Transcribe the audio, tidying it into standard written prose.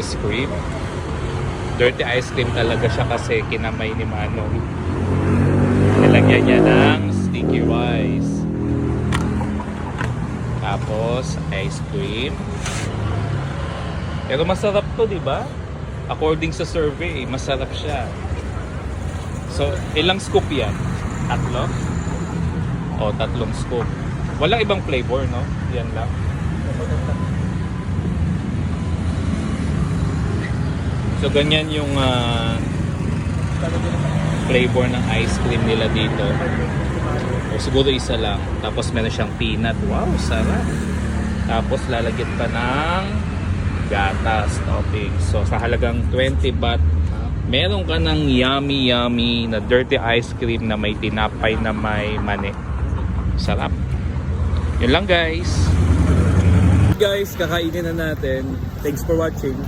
Ice cream. Dirty ice cream talaga siya kasi kinamay ni Manong. Nilagyan niya ng sticky rice. Tapos, ice cream. Pero masarap to, di ba? According sa survey, masarap siya. So, ilang scoop yan? 3? O, 3 scoop. Walang ibang flavor, no? Yan lang. So, ganyan yung flavor ng ice cream nila dito. O, siguro isa lang. Tapos, meron siyang peanut. Wow, sarap. Tapos, lalagyan pa ng gatas topping. So, sa halagang 20 baht, meron ka ng yummy na dirty ice cream na may tinapay na may mani. Sarap. Yun lang guys. Guys, kakainin na natin. Thanks for watching.